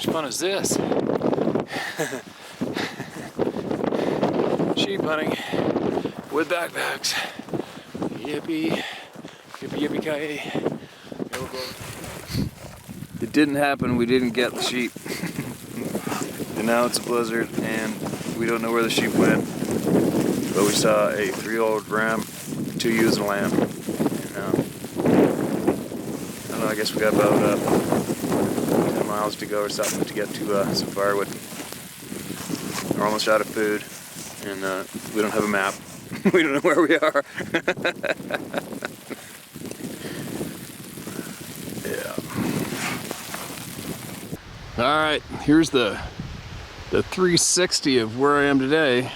much fun is this? Sheep hunting with backpacks. Yippee, yippee, yippee ki-yay. It didn't happen, we didn't get the sheep. And now it's a blizzard and we don't know where the sheep went. But we saw a 3-year-old ram, 2 ewes and a lamb. And, I don't know, I guess we got about 10 miles to go or something to get to some firewood. We're almost out of food and we don't have a map. We don't know where we are. Yeah. Alright, here's the 360 of where I am today.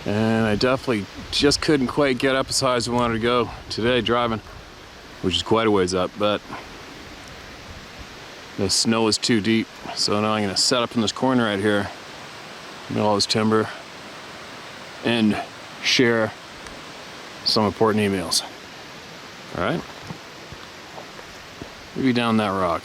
And I definitely just couldn't quite get up as high as I wanted to go today driving, which is quite a ways up, but the snow is too deep. So now I'm gonna set up in this corner right here, middle of all this timber, and share some important emails. All right, maybe down that rock.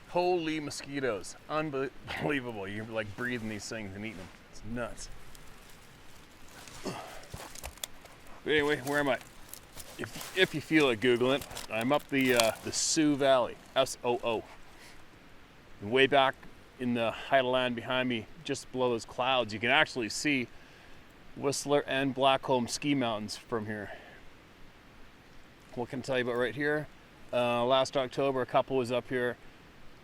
Holy mosquitoes, unbelievable. You're like breathing these things and eating them. It's nuts. But anyway, where am I? If you feel like Googling it, I'm up the Sioux Valley, S-O-O. Way back in the height of land behind me, just below those clouds, you can actually see Whistler and Blackcomb ski mountains from here. What can I tell you about right here? Last October, a couple was up here.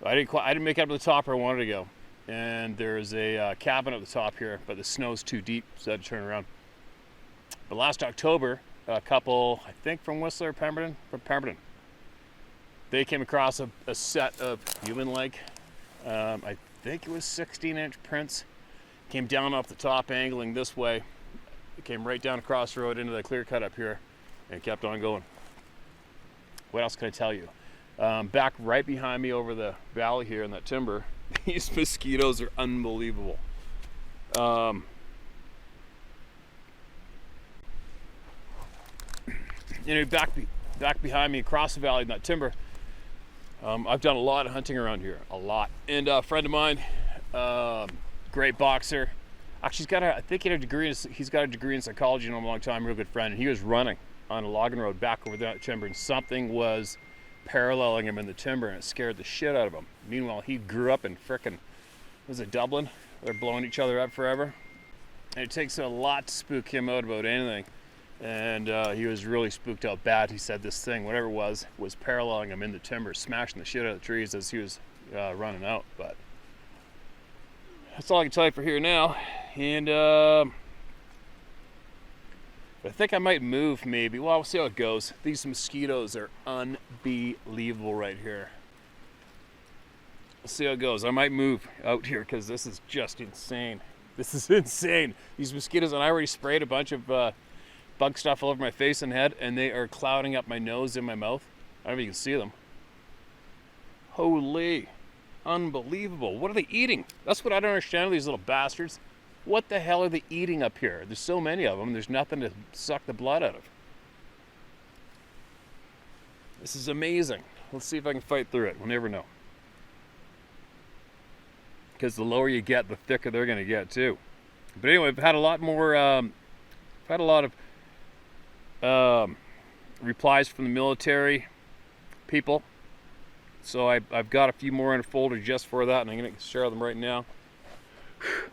I didn't make it up to the top where I wanted to go. And there's a cabin at the top here, but the snow's too deep, so I had to turn around. But last October, a couple, I think from Whistler, Pemberton, they came across a set of human-like, I think it was 16-inch prints. Came down off the top, angling this way. It came right down across the road into the clear cut up here, and kept on going. What else can I tell you? Back right behind me over the valley here in that timber, these mosquitoes are unbelievable. You know, back behind me across the valley in that timber, I've done a lot of hunting around here, a lot. And a friend of mine, great boxer, actually he's got a degree in psychology in a long time, real good friend, and he was running on a logging road back over that timber, and something was paralleling him in the timber, and it scared the shit out of him. Meanwhile, he grew up in frickin', was it Dublin? They're blowing each other up forever. And it takes a lot to spook him out about anything. And he was really spooked out bad. He said this thing, whatever it was paralleling him in the timber, smashing the shit out of the trees as he was running out. But that's all I can tell you for here now. And I think I might move maybe. Well, we'll see how it goes. These mosquitoes are unbelievable right here. We'll see how it goes. I might move out here because this is just insane. This is insane. These mosquitoes, and I already sprayed a bunch of bug stuff all over my face and head, and they are clouding up my nose and my mouth. I don't know if you can see them. Holy, unbelievable. What are they eating? That's what I don't understand with these little bastards. What the hell are they eating up here? There's so many of them, there's nothing to suck the blood out of. This is amazing. Let's see if I can fight through it. We'll never know. Because the lower you get, the thicker they're going to get too. But anyway, I've had a lot more, replies from the military people. So I've got a few more in a folder just for that, and I'm going to share them right now.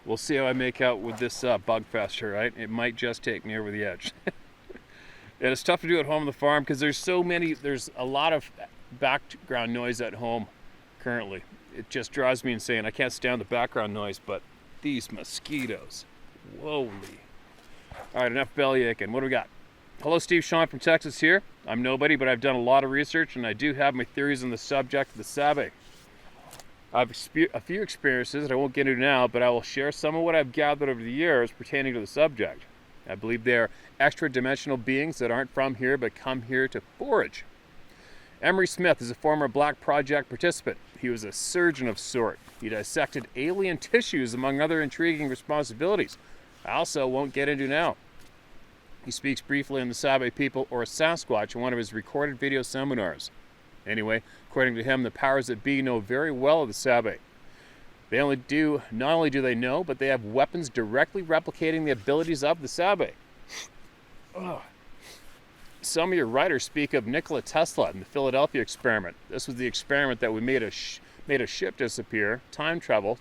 We'll see how I make out with this bug fest here, right? It might just take me over the edge. And it's tough to do at home on the farm because there's a lot of background noise at home currently. It just drives me insane. I can't stand the background noise, but these mosquitoes, holy. All right, enough belly aching. What do we got? Hello, Steve Sean from Texas here. I'm nobody, but I've done a lot of research, and I do have my theories on the subject of the Sabe. I have a few experiences that I won't get into now, but I will share some of what I've gathered over the years pertaining to the subject. I believe they are extra-dimensional beings that aren't from here, but come here to forage. Emery Smith is a former Black Project participant. He was a surgeon of sort. He dissected alien tissues, among other intriguing responsibilities. I also won't get into now. He speaks briefly on the Sabe people or Sasquatch in one of his recorded video seminars. Anyway, according to him, the powers that be know very well of the Sabe. Not only do they know, but they have weapons directly replicating the abilities of the Sabe. Some of your writers speak of Nikola Tesla and the Philadelphia experiment. This was the experiment that we made a ship disappear, time travel,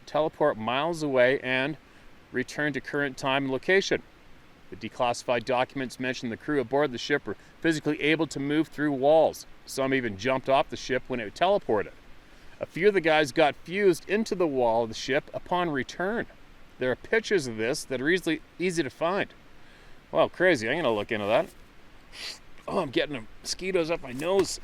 teleport miles away, and return to current time and location. The declassified documents mention the crew aboard the ship were physically able to move through walls. Some even jumped off the ship when it teleported. A few of the guys got fused into the wall of the ship upon return. There are pictures of this that are easy to find. Wow, crazy. I'm going to look into that. Oh, I'm getting mosquitoes up my nose.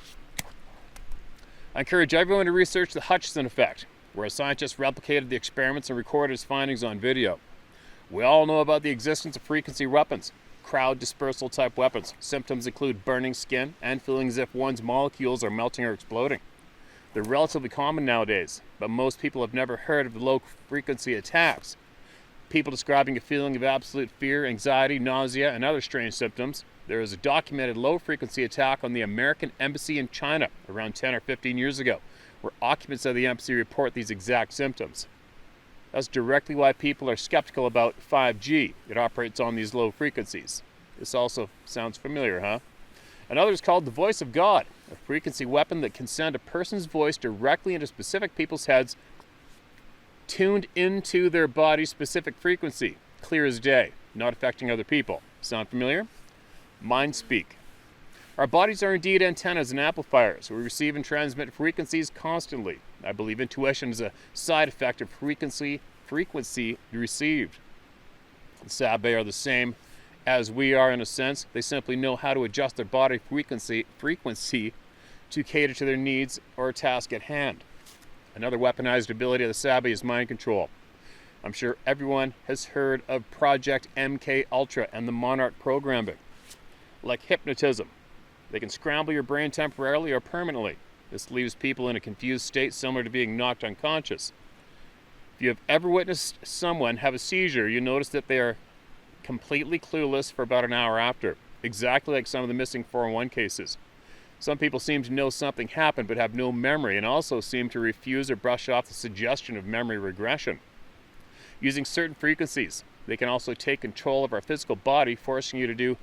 I encourage everyone to research the Hutchinson effect, where a scientist replicated the experiments and recorded his findings on video. We all know about the existence of frequency weapons, crowd dispersal type weapons. Symptoms include burning skin and feeling as if one's molecules are melting or exploding. They're relatively common nowadays, but most people have never heard of the low frequency attacks. People describing a feeling of absolute fear, anxiety, nausea, and other strange symptoms. There is a documented low frequency attack on the American embassy in China around 10 or 15 years ago, where occupants of the embassy report these exact symptoms. That's directly why people are skeptical about 5G. It operates on these low frequencies. This also sounds familiar, huh? Another is called the voice of God, a frequency weapon that can send a person's voice directly into specific people's heads, tuned into their body's specific frequency, clear as day, not affecting other people. Sound familiar? Mind speak. Our bodies are indeed antennas and amplifiers. We receive and transmit frequencies constantly. I believe intuition is a side effect of frequency received. The Sabe are the same as we are in a sense. They simply know how to adjust their body frequency to cater to their needs or task at hand. Another weaponized ability of the Sabe is mind control. I'm sure everyone has heard of Project MK Ultra and the Monarch programming. Like hypnotism, they can scramble your brain temporarily or permanently. This leaves people in a confused state similar to being knocked unconscious. If you have ever witnessed someone have a seizure, you notice that they are completely clueless for about an hour after, exactly like some of the missing 411 cases. Some people seem to know something happened but have no memory, and also seem to refuse or brush off the suggestion of memory regression. Using certain frequencies, they can also take control of our physical body, forcing you to do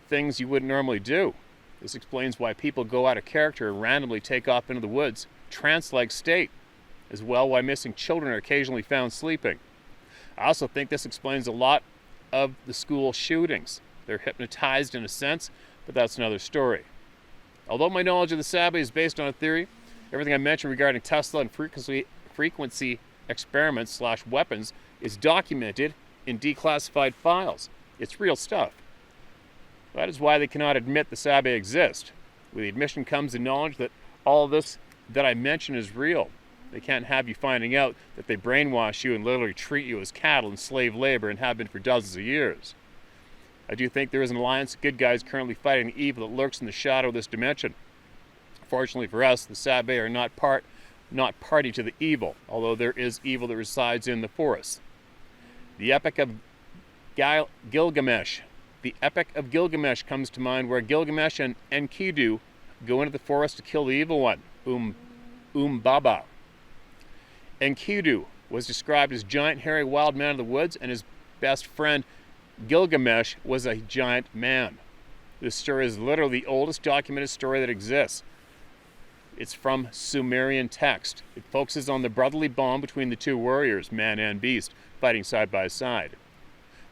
things you wouldn't normally do. This explains why people go out of character and randomly take off into the woods, trance-like state, as well why missing children are occasionally found sleeping. I also think this explains a lot of the school shootings. They're hypnotized in a sense, but that's another story. Although my knowledge of the Sabe is based on a theory, everything I mentioned regarding Tesla and frequency experiments / weapons is documented in declassified files. It's real stuff. That is why they cannot admit the Sabe exist. With the admission comes the knowledge that all of this that I mention is real. They can't have you finding out that they brainwash you and literally treat you as cattle and slave labor and have been for dozens of years. I do think there is an alliance of good guys currently fighting the evil that lurks in the shadow of this dimension. Fortunately for us, the Sabe are not party to the evil, although there is evil that resides in the forest. The Epic of Gilgamesh. The Epic of Gilgamesh comes to mind, where Gilgamesh and Enkidu go into the forest to kill the evil one, Baba. Enkidu was described as giant, hairy, wild man of the woods, and his best friend Gilgamesh was a giant man. This story is literally the oldest documented story that exists. It's from Sumerian text. It focuses on the brotherly bond between the two warriors, man and beast, fighting side by side.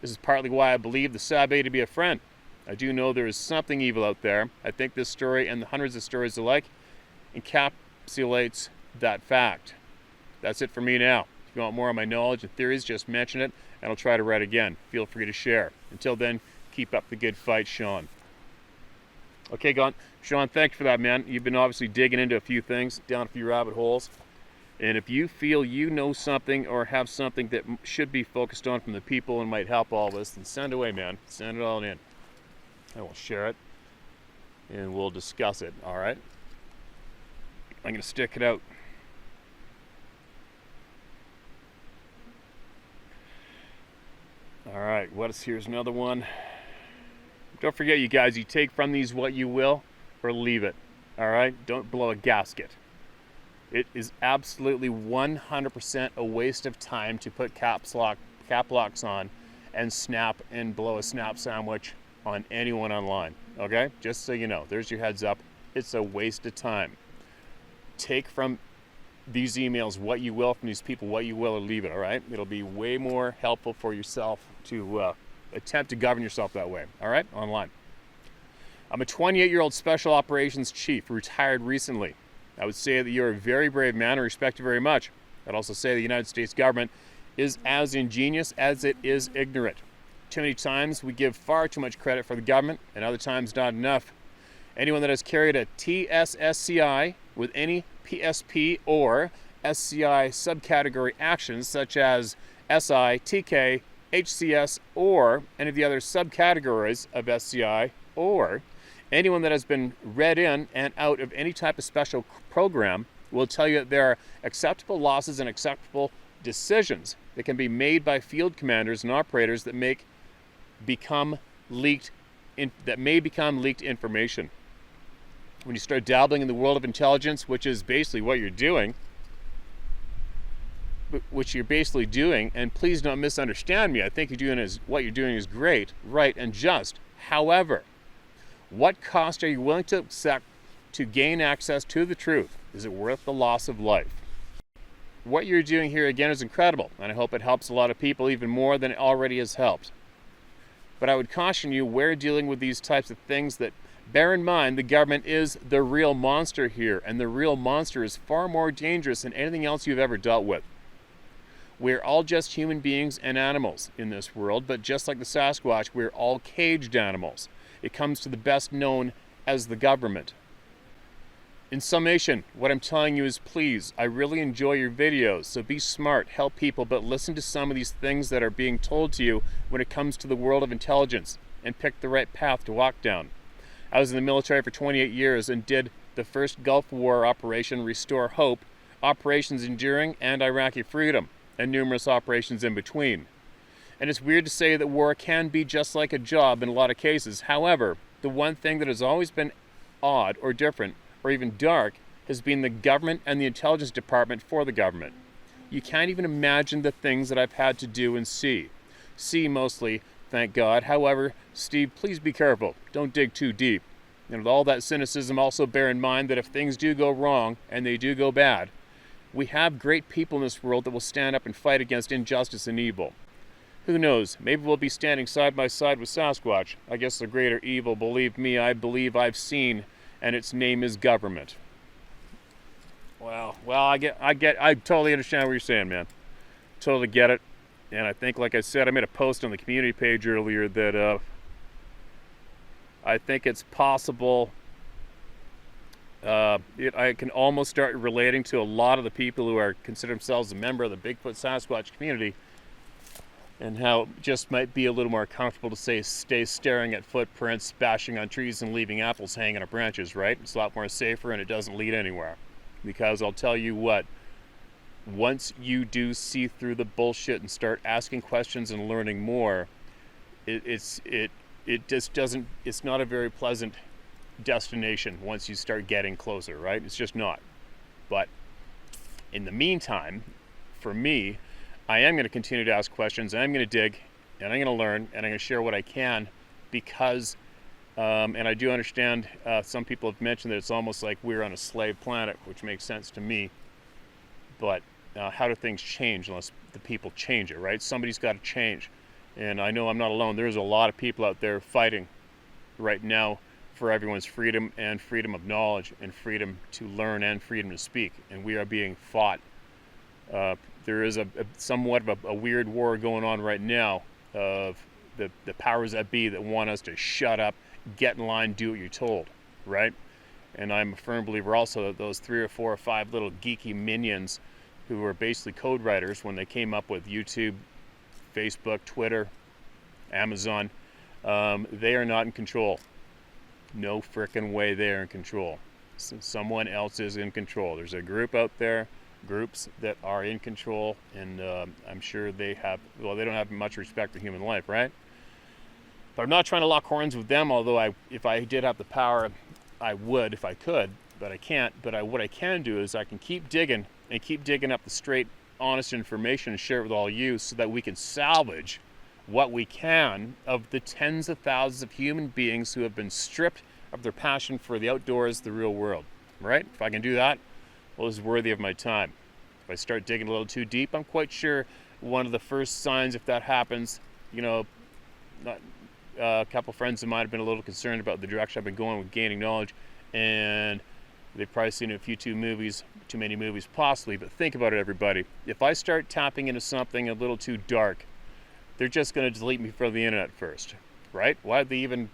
This is partly why I believe the Sabe to be a friend. I do know there is something evil out there. I think this story and the hundreds of stories alike encapsulates that fact. That's it for me now. If you want more of my knowledge and theories, just mention it, and I'll try to write again. Feel free to share. Until then, keep up the good fight, Sean. Okay, Sean, thanks for that, man. You've been obviously digging into a few things, down a few rabbit holes. And if you feel you know something or have something that should be focused on from the people and might help all of us, then send away, man. Send it all in. I will share it, and we'll discuss it, all right? I'm going to stick it out. Here's another one. Don't forget, you guys, you take from these what you will or leave it. All right? Don't blow a gasket. It is absolutely 100% a waste of time to put cap locks on and snap and blow a snap sandwich on anyone online. Okay? Just so you know, there's your heads up. It's a waste of time. Take from these emails what you will, from these people what you will, or leave it. All right? It'll be way more helpful for yourself to attempt to govern yourself that way. All right? Online. I'm a 28-year-old special operations chief, retired recently. I would say that you're a very brave man and respect you very much. I'd also say the United States government is as ingenious as it is ignorant. Too many times we give far too much credit for the government, and other times not enough. Anyone that has carried a TSSCI with any PSP or SCI subcategory actions such as SI, TK, HCS, or any of the other subcategories of SCI, or anyone that has been read in and out of any type of special program will tell you that there are acceptable losses and acceptable decisions that can be made by field commanders and operators that may become leaked information. When you start dabbling in the world of intelligence, which is basically what you're doing, and please don't misunderstand me. I think what you're doing is great, right, and just. However, what cost are you willing to accept to gain access to the truth? Is it worth the loss of life? What you're doing here again is incredible, and I hope it helps a lot of people even more than it already has helped. But I would caution you, where dealing with these types of things, that bear in mind the government is the real monster here, and the real monster is far more dangerous than anything else you've ever dealt with. We're all just human beings and animals in this world, but just like the Sasquatch, we're all caged animals. It comes to the best known as the government. In summation, what I'm telling you is, please, I really enjoy your videos, so be smart, help people, but listen to some of these things that are being told to you when it comes to the world of intelligence, and pick the right path to walk down. I was in the military for 28 years and did the first Gulf War operation, Restore Hope, Operations Enduring, and Iraqi Freedom, and numerous operations in between. And it's weird to say that war can be just like a job in a lot of cases. However, the one thing that has always been odd or different or even dark has been the government and the intelligence department for the government. You can't even imagine the things that I've had to do and see. See mostly, thank God. However, Steve, please be careful. Don't dig too deep. And with all that cynicism, also bear in mind that if things do go wrong, and they do go bad, we have great people in this world that will stand up and fight against injustice and evil. Who knows, maybe we'll be standing side by side with Sasquatch. I guess the greater evil, believe me, I believe I've seen, and its name is government. Well, I totally understand what you're saying, man. Totally get it. And I think, like I said, I made a post on the community page earlier that I think it's possible. I can almost start relating to a lot of the people who consider themselves a member of the Bigfoot Sasquatch community, and how it just might be a little more comfortable to stay staring at footprints, bashing on trees, and leaving apples hanging on branches, right? It's a lot more safer, and it doesn't lead anywhere. Because I'll tell you what, once you do see through the bullshit and start asking questions and learning more, it's not a very pleasant destination once you start getting closer, right? It's just not. But in the meantime, for me, I am going to continue to ask questions, and I'm going to dig, and I'm going to learn, and I'm going to share what I can, because, and I do understand, some people have mentioned that it's almost like we're on a slave planet, which makes sense to me. But how do things change unless the people change it, right? Somebody's got to change. And I know I'm not alone. There's a lot of people out there fighting right now for everyone's freedom and freedom of knowledge and freedom to learn and freedom to speak. And we are being fought. There is somewhat of a weird war going on right now of the powers that be that want us to shut up, get in line, do what you're told, right? And I'm a firm believer also that those 3 or 4 or 5 little geeky minions who were basically code writers when they came up with YouTube, Facebook, Twitter, Amazon, they are not in control. No frickin' way they're in control. Someone else is in control. There's a group out there, groups that are in control, and I'm sure they don't have much respect for human life, right? But I'm not trying to lock horns with them, although if I did have the power, I would if I could, but I can't. But what I can do is I can keep digging and keep digging up the straight, honest information and share it with all you so that we can salvage what we can of the tens of thousands of human beings who have been stripped of their passion for the outdoors, the real world, right? If I can do that, well, it's worthy of my time. If I start digging a little too deep, I'm quite sure one of the first signs, if that happens, a couple friends of mine have been a little concerned about the direction I've been going with gaining knowledge, and they've probably seen a few too many movies possibly. But think about it, everybody. If I start tapping into something a little too dark, they're just going to delete me from the internet first, right? Why would they even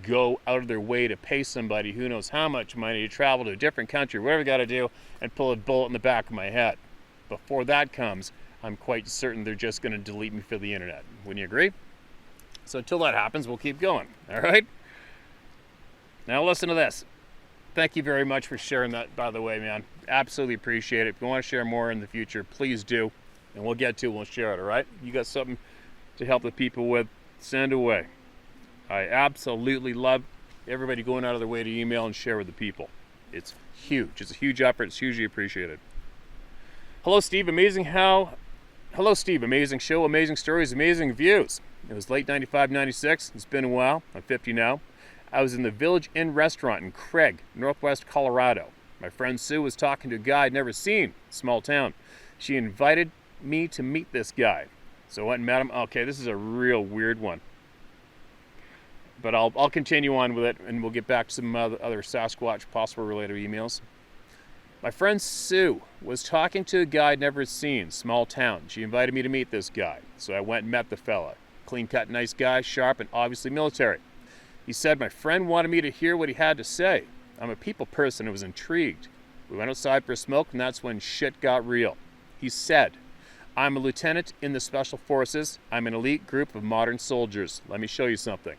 go out of their way to pay somebody who knows how much money to travel to a different country, whatever you got to do, and pull a bullet in the back of my head? Before that comes, I'm quite certain they're just going to delete me from the internet. Wouldn't you agree? So until that happens, we'll keep going, all right? Now listen to this. Thank you very much for sharing that, by the way, man. Absolutely appreciate it. If you want to share more in the future, please do. And we'll get to it, we'll share it, all right? You got something to help the people with, send away. I absolutely love everybody going out of their way to email and share with the people. It's huge. It's a huge effort. It's hugely appreciated. Hello, Steve. Hello, Steve. Amazing show, amazing stories, amazing views. It was late 95, 96. It's been a while. I'm 50 now. I was in the Village Inn restaurant in Craig, Northwest Colorado. My friend Sue was talking to a guy I'd never seen. Small town. She invited me to meet this guy. So I went and met him. Okay, this is a real weird one. But I'll continue on with it, and we'll get back to some other Sasquatch possible related emails. My friend Sue was talking to a guy I'd never seen. Small town. She invited me to meet this guy. So I went and met the fella. Clean-cut, nice guy, sharp, and obviously military. He said my friend wanted me to hear what he had to say. I'm a people person and was intrigued. We went outside for a smoke, and that's when shit got real. He said, I'm a lieutenant in the Special Forces. I'm an elite group of modern soldiers. Let me show you something.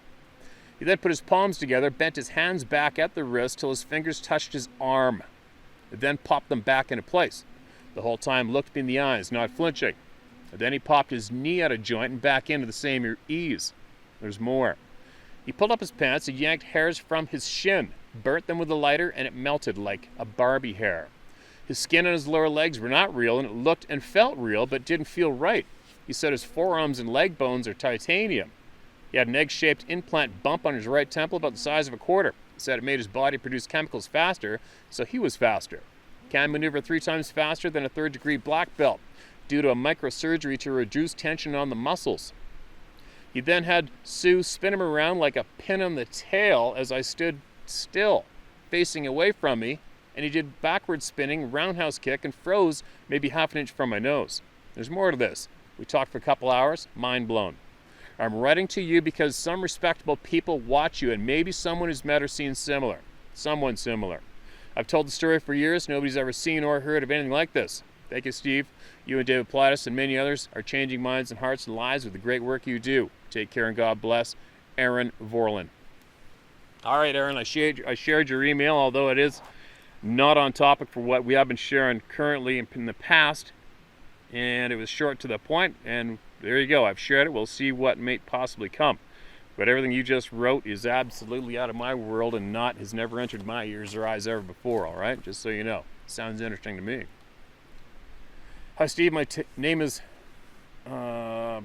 He then put his palms together, bent his hands back at the wrist till his fingers touched his arm. He then popped them back into place. The whole time looked me in the eyes, not flinching. And then he popped his knee out of joint and back into the same ease. There's more. He pulled up his pants and yanked hairs from his shin, burnt them with a lighter, and it melted like a Barbie hair. His skin on his lower legs were not real, and it looked and felt real, but didn't feel right. He said his forearms and leg bones are titanium. He had an egg-shaped implant bump on his right temple about the size of a quarter. He said it made his body produce chemicals faster, so he was faster. Can maneuver 3 times faster than a 3rd-degree black belt due to a microsurgery to reduce tension on the muscles. He then had Sue spin him around like a pin on the tail as I stood still, facing away from me, and he did backward spinning, roundhouse kick, and froze maybe half an inch from my nose. There's more to this. We talked for a couple hours, mind blown. I'm writing to you because some respectable people watch you, and maybe someone who's met or seen similar. Someone similar. I've told the story for years. Nobody's ever seen or heard of anything like this. Thank you, Steve. You and David Plattis and many others are changing minds and hearts and lives with the great work you do. Take care and God bless. Aaron Vorlin. All right, Aaron, I shared your email, although it is not on topic for what we have been sharing currently in the past, and it was short to the point, and there you go. I've shared it. We'll see what may possibly come. But everything you just wrote is absolutely out of my world and has never entered my ears or eyes ever before, all right? Just so you know. Sounds interesting to me. Hi, Steve. My name is... Okay,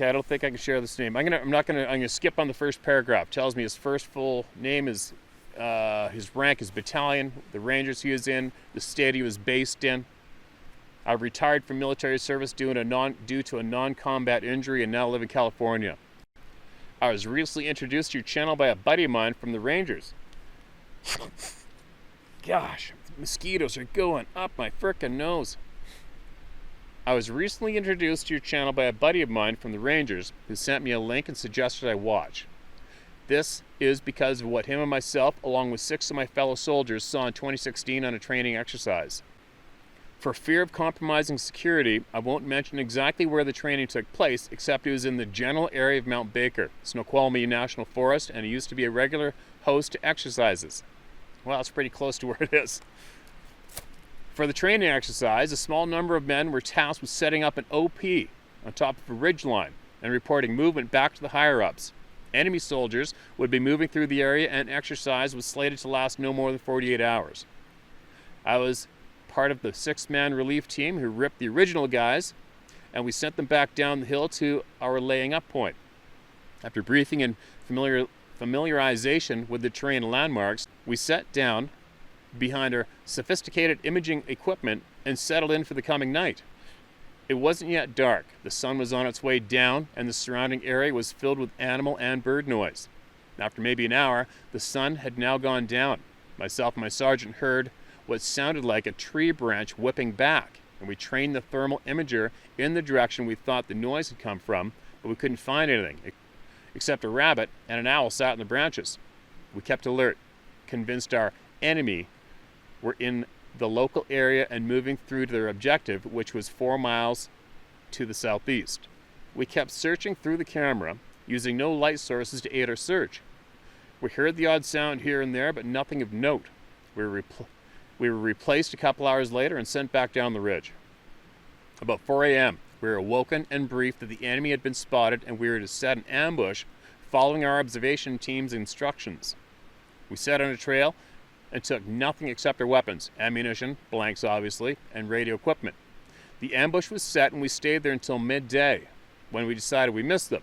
I don't think I can share this name. I'm gonna skip on the first paragraph. It tells me his first full name is... his rank is battalion, the Rangers he was in, the state he was based in. I retired from military service due to a non-combat injury and now live in California. I was recently introduced to your channel by a buddy of mine from the Rangers. Gosh, mosquitoes are going up my frickin' nose. I was recently introduced to your channel by a buddy of mine from the Rangers who sent me a link and suggested I watch. This is because of what him and myself, along with 6 of my fellow soldiers, saw in 2016 on a training exercise. For fear of compromising security, I won't mention exactly where the training took place, except it was in the general area of Mount Baker, Snoqualmie National Forest, and it used to be a regular host to exercises. Well, it's pretty close to where it is. For the training exercise, a small number of men were tasked with setting up an OP on top of a ridge line. and reporting movement back to the higher-ups. Enemy soldiers would be moving through the area, and exercise was slated to last no more than 48 hours. I was part of the 6-man relief team who ripped the original guys, and we sent them back down the hill to our laying up point. After briefing and familiarization with the terrain and landmarks, we sat down behind our sophisticated imaging equipment and settled in for the coming night. It wasn't yet dark. The sun was on its way down, and the surrounding area was filled with animal and bird noise. After maybe an hour, the sun had now gone down. Myself and my sergeant heard what sounded like a tree branch whipping back, and we trained the thermal imager in the direction we thought the noise had come from, but we couldn't find anything, except a rabbit and an owl sat in the branches. We kept alert, convinced our enemy were in the local area and moving through to their objective, which was 4 miles to the southeast. We kept searching through the camera, using no light sources to aid our search. We heard the odd sound here and there, but nothing of note. We were replaced a couple hours later and sent back down the ridge. About 4 a.m., we were awoken and briefed that the enemy had been spotted and we were to set an ambush following our observation team's instructions. We set on a trail and took nothing except our weapons, ammunition, blanks obviously, and radio equipment. The ambush was set and we stayed there until midday, when we decided we missed them.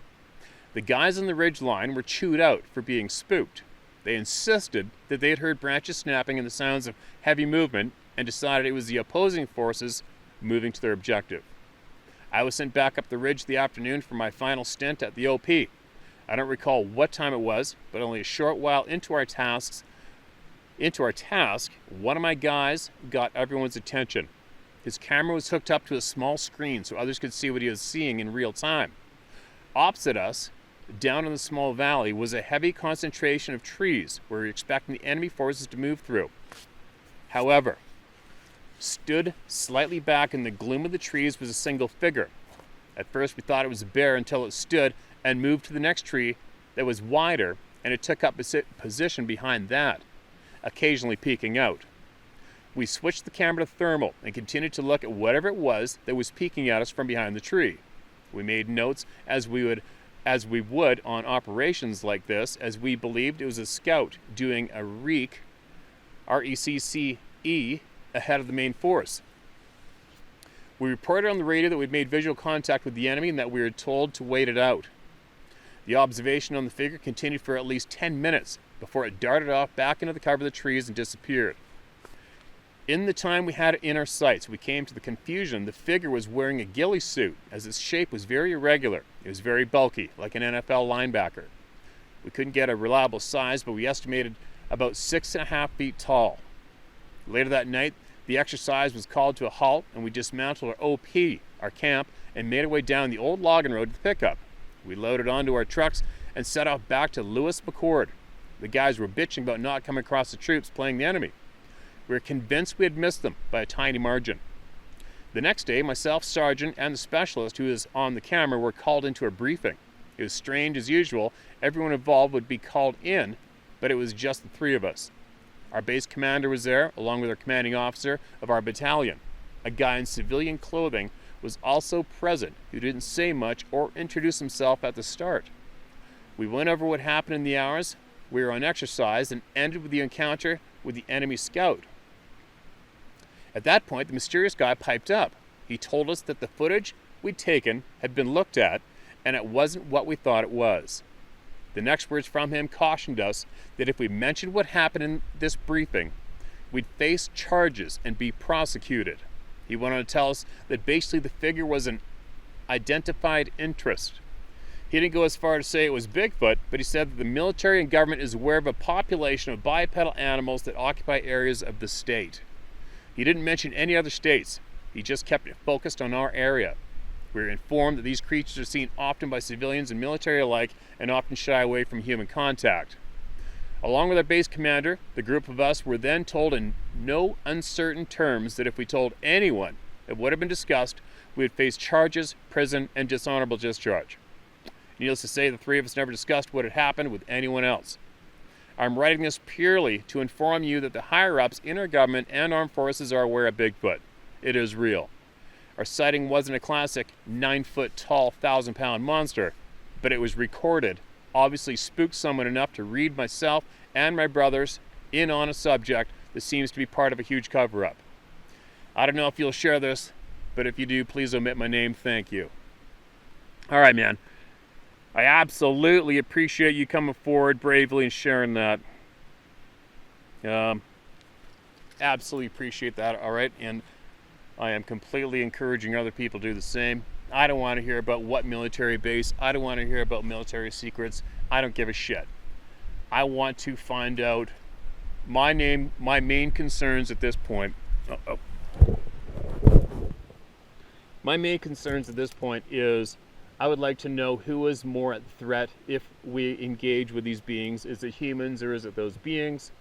The guys on the ridge line were chewed out for being spooked. They insisted that they had heard branches snapping and the sounds of heavy movement and decided it was the opposing forces moving to their objective. I was sent back up the ridge the afternoon for my final stint at the OP. I don't recall what time it was, but only a short while into our task, one of my guys got everyone's attention. His camera was hooked up to a small screen so others could see what he was seeing in real time. Opposite us, down in the small valley, was a heavy concentration of trees where we were expecting the enemy forces to move through. However, stood slightly back in the gloom of the trees was a single figure. At first we thought it was a bear until it stood and moved to the next tree that was wider, and it took up a position behind that, occasionally peeking out. We switched the camera to thermal and continued to look at whatever it was that was peeking at us from behind the tree. We made notes as we would on operations like this, as we believed it was a scout doing a RECCE, R-E-C-C-E, ahead of the main force. We reported on the radio that we'd made visual contact with the enemy and that we were told to wait it out. The observation on the figure continued for at least 10 minutes before it darted off back into the cover of the trees and disappeared. In the time we had it in our sights, we came to the confusion the figure was wearing a ghillie suit, as its shape was very irregular. It was very bulky, like an NFL linebacker. We couldn't get a reliable size, but we estimated about 6.5 feet tall. Later that night, the exercise was called to a halt, and we dismantled our OP, our camp, and made our way down the old logging road to the pickup. We loaded onto our trucks and set off back to Lewis McCord. The guys were bitching about not coming across the troops playing the enemy. We were convinced we had missed them by a tiny margin. The next day, myself, Sergeant, and the specialist who was on the camera were called into a briefing. It was strange as usual. Everyone involved would be called in, but it was just the 3 of us. Our base commander was there, along with our commanding officer of our battalion. A guy in civilian clothing was also present who didn't say much or introduce himself at the start. We went over what happened in the hours we were on exercise and ended with the encounter with the enemy scout. At that point, the mysterious guy piped up. He told us that the footage we'd taken had been looked at, and it wasn't what we thought it was. The next words from him cautioned us that if we mentioned what happened in this briefing, we'd face charges and be prosecuted. He went on to tell us that basically the figure was an identified interest. He didn't go as far to say it was Bigfoot, but he said that the military and government is aware of a population of bipedal animals that occupy areas of the state. He didn't mention any other states. He just kept it focused on our area. We were informed that these creatures are seen often by civilians and military alike and often shy away from human contact. Along with our base commander, the group of us were then told in no uncertain terms that if we told anyone of what had been discussed, we would face charges, prison, and dishonorable discharge. Needless to say, the 3 of us never discussed what had happened with anyone else. I'm writing this purely to inform you that the higher-ups in our government and armed forces are aware of Bigfoot. It is real. Our sighting wasn't a classic 9-foot tall, 1,000-pound monster, but it was recorded. Obviously spooked someone enough to read myself and my brothers in on a subject that seems to be part of a huge cover-up. I don't know if you'll share this, but if you do, please omit my name. Thank you. All right, man. I absolutely appreciate you coming forward bravely and sharing that. Absolutely appreciate that, all right? And I am completely encouraging other people to do the same. I don't want to hear about what military base. I don't want to hear about military secrets. I don't give a shit. I want to find out my main concerns at this point. My main concerns at this point is I would like to know who is more at threat if we engage with these beings. Is it humans or is it those beings?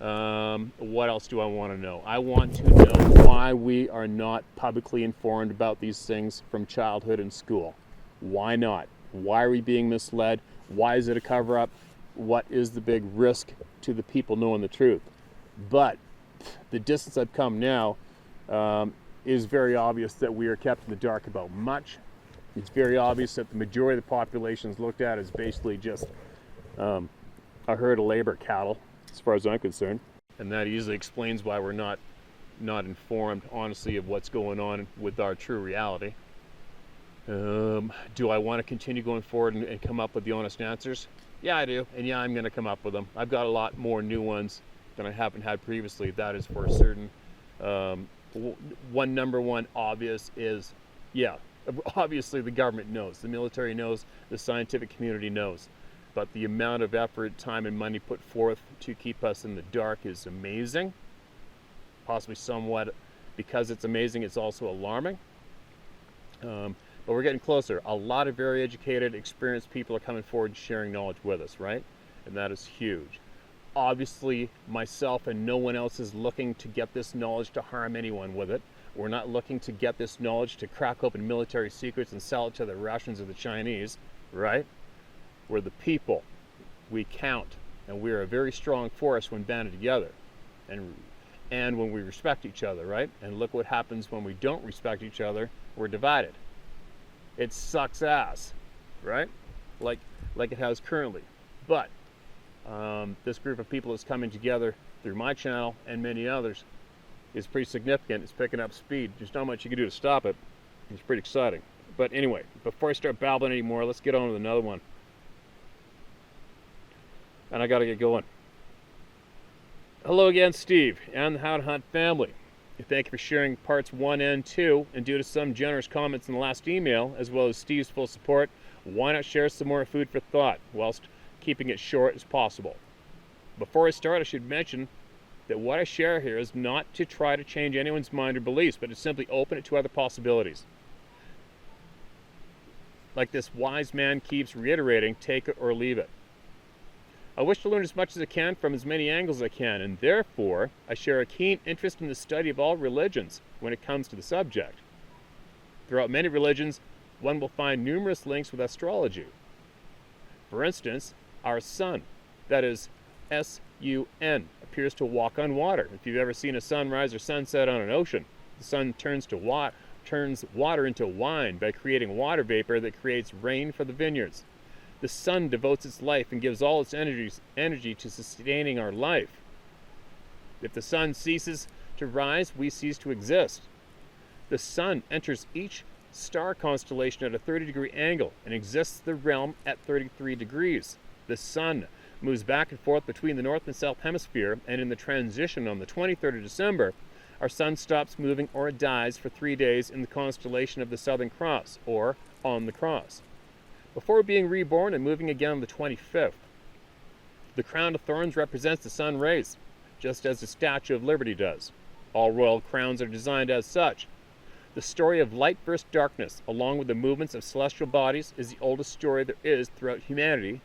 What else do I want to know? I want to know why we are not publicly informed about these things from childhood and school. Why not? Why are we being misled? Why is it a cover-up? What is the big risk to the people knowing the truth? But the distance I've come now is very obvious that we are kept in the dark about much. It's very obvious that the majority of the population is looked at as basically just a herd of labor cattle, as far as I'm concerned. And that easily explains why we're not informed, honestly, of what's going on with our true reality. Do I want to continue going forward and come up with the honest answers? Yeah, I do. And yeah, I'm going to come up with them. I've got a lot more new ones than I haven't had previously. That is for certain. Number one obvious is, yeah, obviously the government knows, the military knows, the scientific community knows. But the amount of effort, time, and money put forth to keep us in the dark is amazing. Possibly somewhat, because it's amazing, it's also alarming. But we're getting closer. A lot of very educated, experienced people are coming forward and sharing knowledge with us, right? And that is huge. Obviously, myself and no one else is looking to get this knowledge to harm anyone with it. We're not looking to get this knowledge to crack open military secrets and sell it to the Russians or the Chinese, right? We're the people. We count, and we are a very strong force when banded together, and when we respect each other, right? And look what happens when we don't respect each other. We're divided. It sucks ass, right? Like it has currently. But this group of people is coming together through my channel and many others is pretty significant. It's picking up speed. There's not much you can do to stop it. It's pretty exciting. But anyway, before I start babbling anymore, let's get on with another one. And I got to get going. Hello again, Steve and the Howtohunt family. Thank you for sharing parts 1 and 2, and due to some generous comments in the last email, as well as Steve's full support, why not share some more food for thought, whilst keeping it short as possible. Before I start, I should mention that what I share here is not to try to change anyone's mind or beliefs, but to simply open it to other possibilities. Like this wise man keeps reiterating, take it or leave it. I wish to learn as much as I can from as many angles as I can, and therefore I share a keen interest in the study of all religions when it comes to the subject. Throughout many religions, one will find numerous links with astrology. For instance, our sun, that is S-U-N, appears to walk on water. If you've ever seen a sunrise or sunset on an ocean, the sun turns water into wine by creating water vapor that creates rain for the vineyards. The sun devotes its life and gives all its energy to sustaining our life. If the sun ceases to rise, we cease to exist. The sun enters each star constellation at a 30-degree angle and exists the realm at 33 degrees. The sun moves back and forth between the north and south hemisphere, and in the transition on the 23rd of December, our sun stops moving or dies for 3 days in the constellation of the Southern Cross, or on the cross, before being reborn and moving again on the 25th. The crown of thorns represents the sun rays, just as the Statue of Liberty does. All royal crowns are designed as such. The story of light versus darkness, along with the movements of celestial bodies, is the oldest story there is throughout humanity,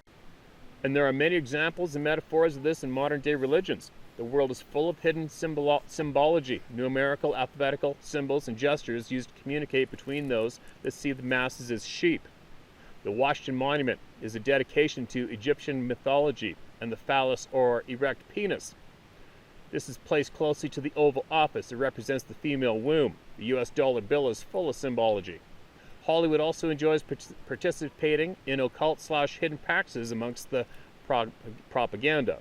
and there are many examples and metaphors of this in modern-day religions. The world is full of hidden symbology, numerical, alphabetical symbols, and gestures used to communicate between those that see the masses as sheep. The Washington Monument is a dedication to Egyptian mythology and the phallus or erect penis. This is placed closely to the oval office. It represents the female womb. The US dollar bill is full of symbology. Hollywood also enjoys participating in occult/hidden practices amongst the propaganda.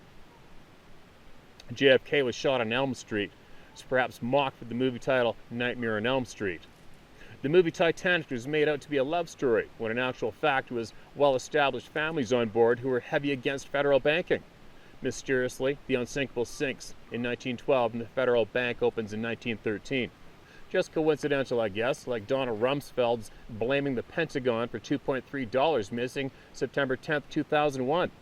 JFK was shot on Elm Street. It's perhaps mocked with the movie title Nightmare on Elm Street. The movie Titanic was made out to be a love story, when in actual fact it was well-established families on board who were heavy against federal banking. Mysteriously, the unsinkable sinks in 1912 and the Federal Bank opens in 1913. Just coincidental, I guess, like Donald Rumsfeld's blaming the Pentagon for $2.3 missing September 10th, 2001.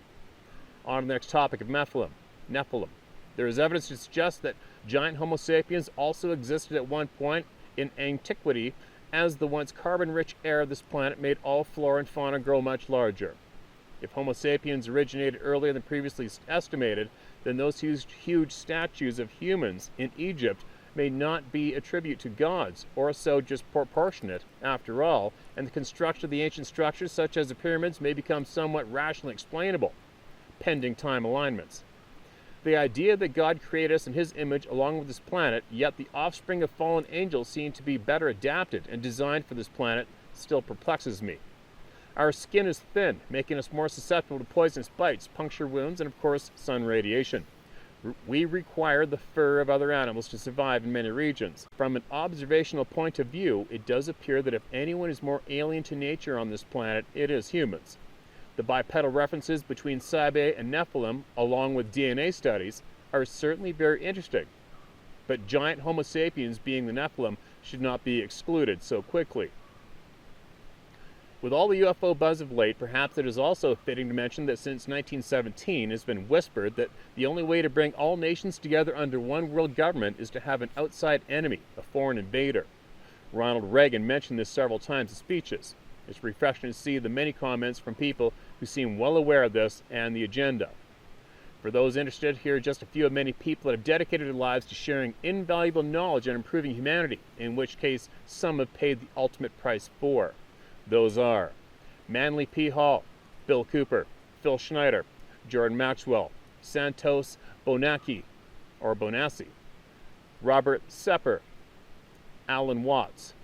On to the next topic of Nephilim. There is evidence to suggest that giant Homo sapiens also existed at one point in antiquity, as the once carbon-rich air of this planet made all flora and fauna grow much larger. If Homo sapiens originated earlier than previously estimated, then those huge statues of humans in Egypt may not be a tribute to gods, or so just proportionate after all, and the construction of the ancient structures such as the pyramids may become somewhat rationally explainable, pending time alignments. The idea that God created us in his image along with this planet, yet the offspring of fallen angels seem to be better adapted and designed for this planet, still perplexes me. Our skin is thin, making us more susceptible to poisonous bites, puncture wounds, and of course, sun radiation. We require the fur of other animals to survive in many regions. From an observational point of view, it does appear that if anyone is more alien to nature on this planet, it is humans. The bipedal references between Sabe and Nephilim, along with DNA studies, are certainly very interesting. But giant Homo sapiens being the Nephilim should not be excluded so quickly. With all the UFO buzz of late, perhaps it is also fitting to mention that since 1917 it has been whispered that the only way to bring all nations together under one world government is to have an outside enemy, a foreign invader. Ronald Reagan mentioned this several times in speeches. It's refreshing to see the many comments from people who seem well aware of this and the agenda. For those interested, here are just a few of many people that have dedicated their lives to sharing invaluable knowledge and improving humanity, in which case some have paid the ultimate price for. Those are Manly P. Hall, Bill Cooper, Phil Schneider, Jordan Maxwell, Santos Bonacci, Robert Sepper, Alan Watts.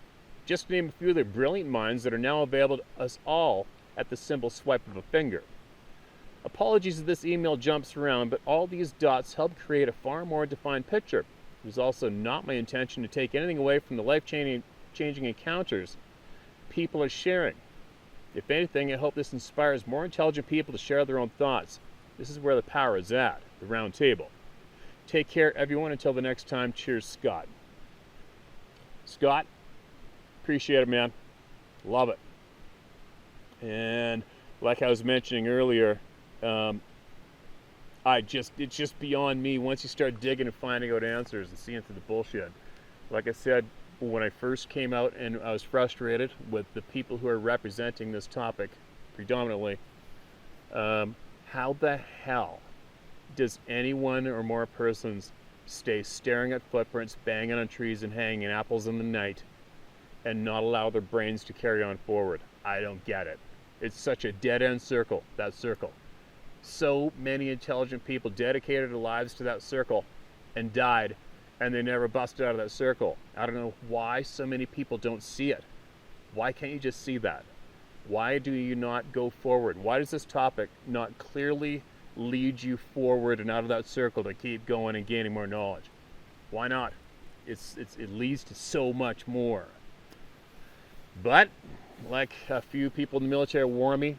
Just to name a few of the brilliant minds that are now available to us all at the simple swipe of a finger. Apologies if this email jumps around, but all these dots help create a far more defined picture. It was also not my intention to take anything away from the life-changing encounters people are sharing. If anything, I hope this inspires more intelligent people to share their own thoughts. This is where the power is at, the round table. Take care, everyone. Until the next time, cheers, Scott. Scott, appreciate it, man. Love it. And like I was mentioning earlier, it's just beyond me once you start digging and finding out answers and seeing through the bullshit. Like I said, when I first came out and I was frustrated with the people who are representing this topic predominantly, how the hell does anyone or more persons stay staring at footprints, banging on trees and hanging apples in the night and not allow their brains to carry on forward? I don't get it. It's such a dead-end circle, that circle. So many intelligent people dedicated their lives to that circle and died, and they never busted out of that circle. I don't know why so many people don't see it. Why can't you just see that? Why do you not go forward? Why does this topic not clearly lead you forward and out of that circle to keep going and gaining more knowledge? Why not? It leads to so much more. But like a few people in the military warn me,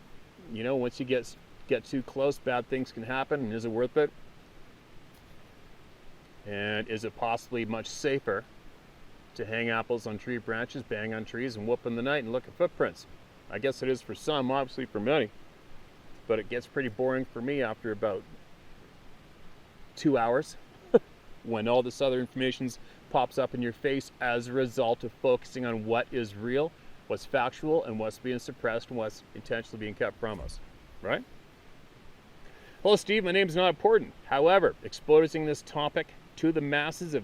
once you get too close, bad things can happen. And is it worth it? And is it possibly much safer to hang apples on tree branches, bang on trees, and whoop in the night and look at footprints? I guess it is for some, obviously for many. But it gets pretty boring for me after about 2 hours when all this other information pops up in your face as a result of focusing on what is real, what's factual, and what's being suppressed and what's intentionally being kept from us, right? Hello, Steve. My name is not important. However, exposing this topic to the masses of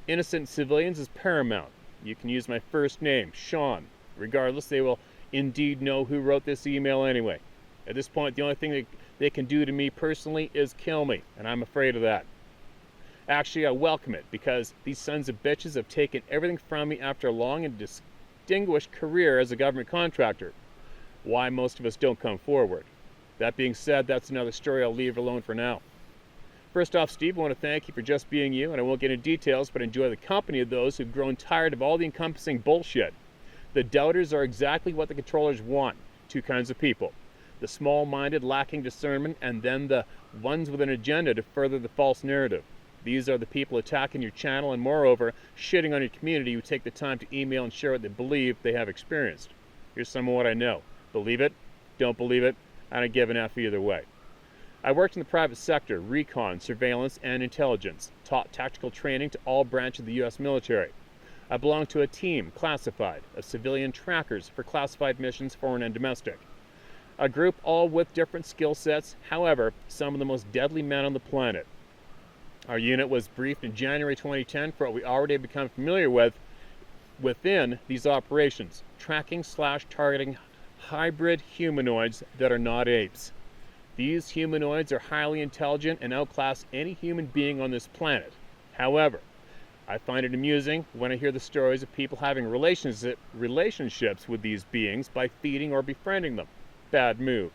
innocent civilians is paramount. You can use my first name, Sean. Regardless, they will indeed know who wrote this email anyway. At this point, the only thing that they can do to me personally is kill me, and I'm afraid of that. Actually, I welcome it, because these sons of bitches have taken everything from me after a long and distinguished career as a government contractor. Why most of us don't come forward. That being said, that's another story. I'll leave it alone for now. First off, Steve, I want to thank you for just being you, and I won't get into details, but enjoy the company of those who've grown tired of all the encompassing bullshit. The doubters are exactly what the controllers want. Two kinds of people. The small-minded, lacking discernment, and then the ones with an agenda to further the false narrative. These are the people attacking your channel and, moreover, shitting on your community who take the time to email and share what they believe they have experienced. Here's some of what I know. Believe it, don't believe it, I don't give an F either way. I worked in the private sector, recon, surveillance, and intelligence. Taught tactical training to all branches of the U.S. military. I belonged to a team, classified, of civilian trackers for classified missions, foreign and domestic. A group all with different skill sets, however, some of the most deadly men on the planet. Our unit was briefed in January 2010 for what we already have become familiar with within these operations, tracking/targeting hybrid humanoids that are not apes. These humanoids are highly intelligent and outclass any human being on this planet. However, I find it amusing when I hear the stories of people having relationships with these beings by feeding or befriending them. Bad move.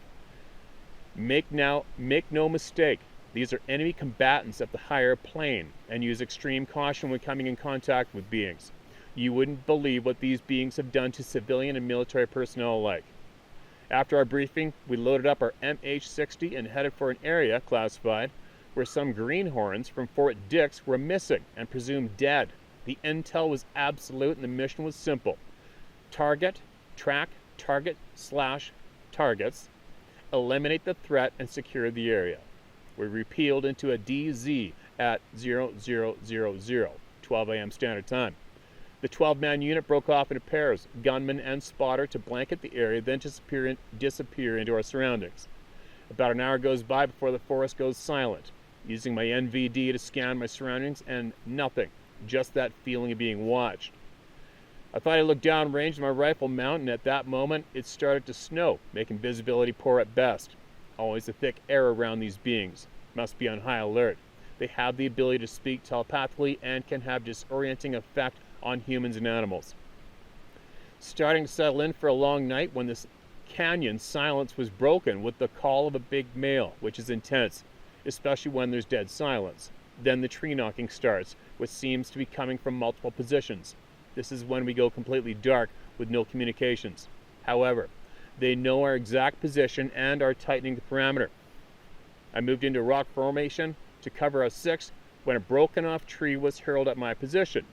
Make no mistake, these are enemy combatants of the higher plane and use extreme caution when coming in contact with beings. You wouldn't believe what these beings have done to civilian and military personnel alike. After our briefing, we loaded up our MH-60 and headed for an area, classified, where some greenhorns from Fort Dix were missing and presumed dead. The intel was absolute and the mission was simple. Track, target/targets, eliminate the threat and secure the area. We repealed into a DZ at 0000, 12 a.m. Standard Time. The 12-man unit broke off into pairs, gunman and spotter, to blanket the area, then disappear into our surroundings. About an hour goes by before the forest goes silent. Using my NVD to scan my surroundings, and nothing, just that feeling of being watched. I thought I looked downrange with my rifle mount, and at that moment it started to snow, making visibility poor at best. Always a thick air around these beings. Must be on high alert. They have the ability to speak telepathically and can have disorienting effect on humans and animals. Starting to settle in for a long night when this canyon silence was broken with the call of a big male, which is intense, especially when there's dead silence. Then the tree knocking starts, which seems to be coming from multiple positions. This is when we go completely dark with no communications. However, they know our exact position and are tightening the parameter. I moved into a rock formation to cover a 6 when a broken off tree was hurled at my position.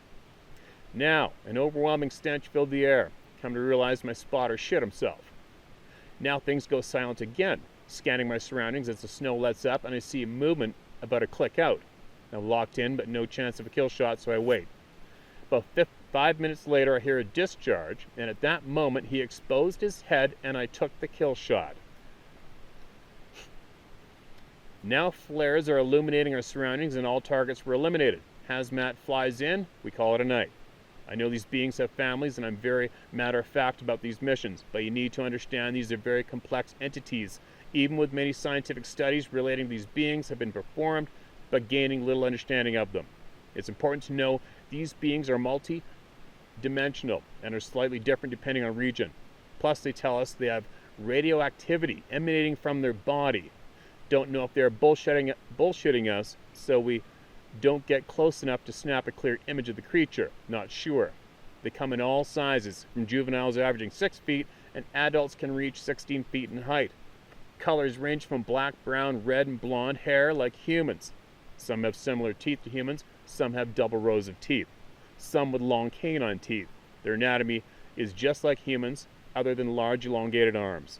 Now, an overwhelming stench filled the air. Come to realize my spotter shit himself. Now things go silent again, scanning my surroundings as the snow lets up and I see movement about a click out. I'm locked in but no chance of a kill shot, so I wait. About 5 minutes later I hear a discharge, and at that moment he exposed his head and I took the kill shot. Now flares are illuminating our surroundings and all targets were eliminated. Hazmat flies in, we call it a night. I know these beings have families and I'm very matter-of-fact about these missions, but you need to understand these are very complex entities. Even with many scientific studies relating to these beings have been performed, but gaining little understanding of them. It's important to know these beings are multi-dimensional and are slightly different depending on region. Plus they tell us they have radioactivity emanating from their body. Don't know if they're bullshitting us, so we don't get close enough to snap a clear image of the creature. Not sure. They come in all sizes, from juveniles averaging 6 feet, and adults can reach 16 feet in height. Colors range from black, brown, red, and blonde hair like humans. Some have similar teeth to humans, some have double rows of teeth. Some with long canine teeth. Their anatomy is just like humans, other than large elongated arms.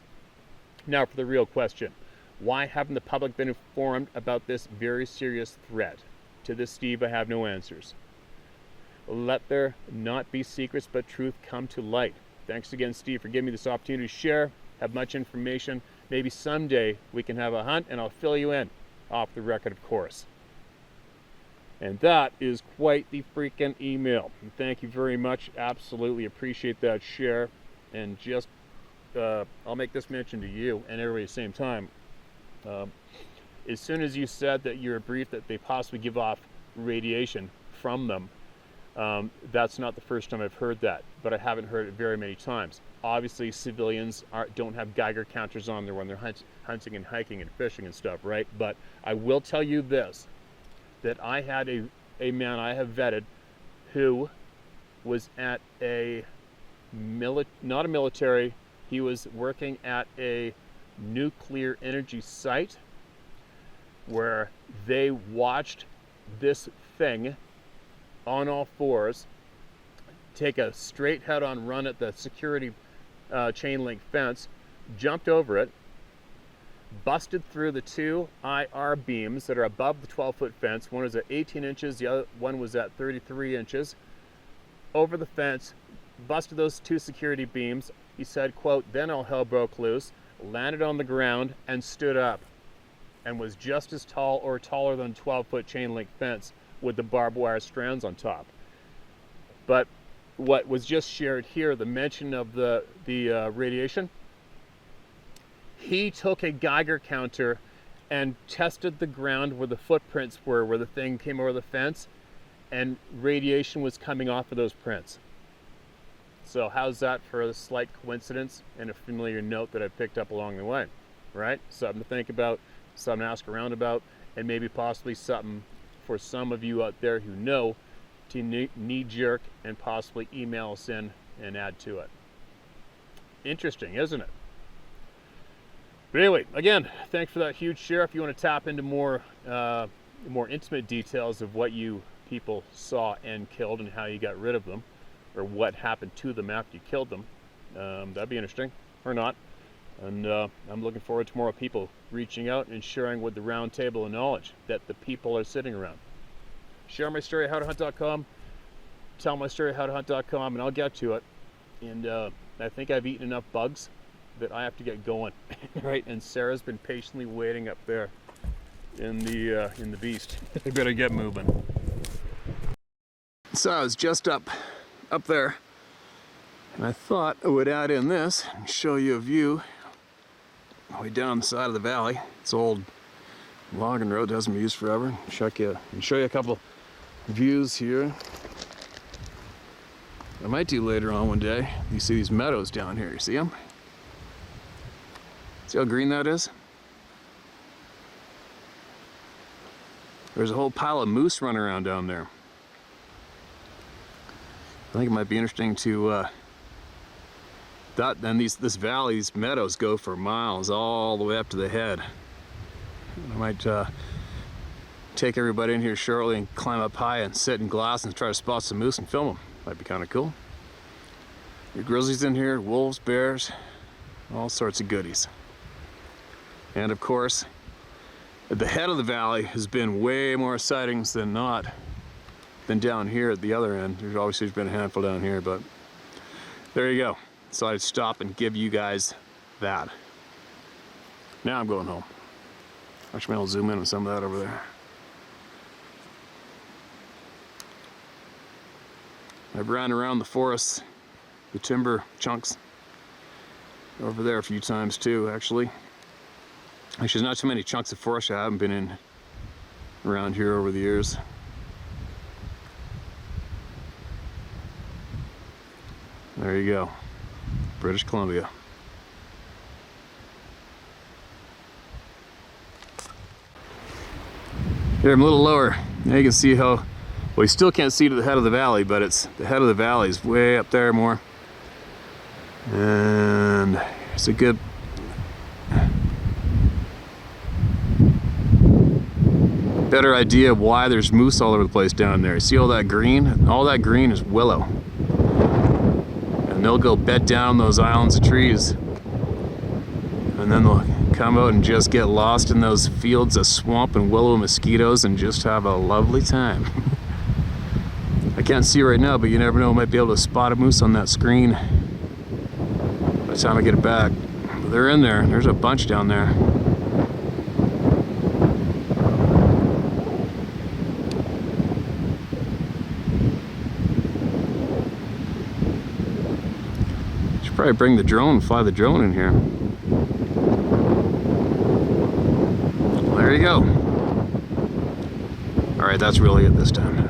Now for the real question. Why haven't the public been informed about this very serious threat? To this, Steve, I have no answers. Let there not be secrets, but truth come to light. Thanks again, Steve, for giving me this opportunity to share, have much information. Maybe someday we can have a hunt, and I'll fill you in. Off the record, of course. And that is quite the freaking email. And thank you very much. Absolutely appreciate that share. And just, I'll make this mention to you and everybody at the same time. As soon as you said that you were briefed that they possibly give off radiation from them. That's not the first time I've heard that, but I haven't heard it very many times. Obviously, civilians don't have Geiger counters on there when they're hunting and hiking and fishing and stuff, right? But I will tell you this, that I had a man I have vetted who was at not a military, he was working at a nuclear energy site where they watched this thing on all fours take a straight head-on run at the security chain link fence, jumped over it, busted through the two IR beams that are above the 12-foot fence. One was at 18 inches, the other one was at 33 inches. Over the fence, busted those two security beams. He said, quote, "Then all hell broke loose, landed on the ground and stood up, and was just as tall or taller than a 12-foot chain link fence with the barbed wire strands on top." But what was just shared here, the mention of the radiation, he took a Geiger counter and tested the ground where the footprints were, where the thing came over the fence, and radiation was coming off of those prints. So how's that for a slight coincidence and a familiar note that I picked up along the way, right? Something to think about, something to ask around about, and maybe possibly something for some of you out there who know to knee-jerk and possibly email us in and add to it. Interesting, isn't it? But anyway, again, thanks for that huge share. If you want to tap into more intimate details of what you people saw and killed and how you got rid of them, or what happened to them after you killed them, that'd be interesting, or not. And I'm looking forward to more people reaching out and sharing with the round table of knowledge that the people are sitting around. Share my story at howtohunt.com, tell my story at howtohunt.com, and I'll get to it. And I think I've eaten enough bugs that I have to get going, right? And Sarah's been patiently waiting up there in the beast. I better get moving. So I was just up there, and I thought I would add in this and show you a view way down the side of the valley. It's old logging road, hasn't been used forever. Show you a couple views here. I might do later on one day. You see these meadows down here, you see them? See how green that is? There's a whole pile of moose running around down there. I think it might be interesting to this valley, these meadows go for miles all the way up to the head. I might take everybody in here shortly and climb up high and sit in glass and try to spot some moose and film them. Might be kind of cool. Your grizzlies in here, wolves, bears, all sorts of goodies. And of course, at the head of the valley has been way more sightings than down here at the other end. There's been a handful down here, but there you go. So I'd stop and give you guys that. Now I'm going home. Actually, I'll zoom in on some of that over there. I've ran around the forest, the timber chunks over there a few times too, actually. There's not too many chunks of forest I haven't been in around here over the years. There you go, British Columbia. Here I'm a little lower. Now you can see how, well, you still can't see to the head of the valley, but the head of the valley is way up there more. And it's a good better idea of why there's moose all over the place down there. See all that green? All that green is willow. And they'll go bed down those islands of trees. And then they'll come out and just get lost in those fields of swamp and willow mosquitoes and just have a lovely time. I can't see right now, but you never know, I might be able to spot a moose on that screen by the time I get it back. But they're in there. There's a bunch down there. Should probably bring the drone, fly the drone in here. There you go. All right. right, that's really it this time.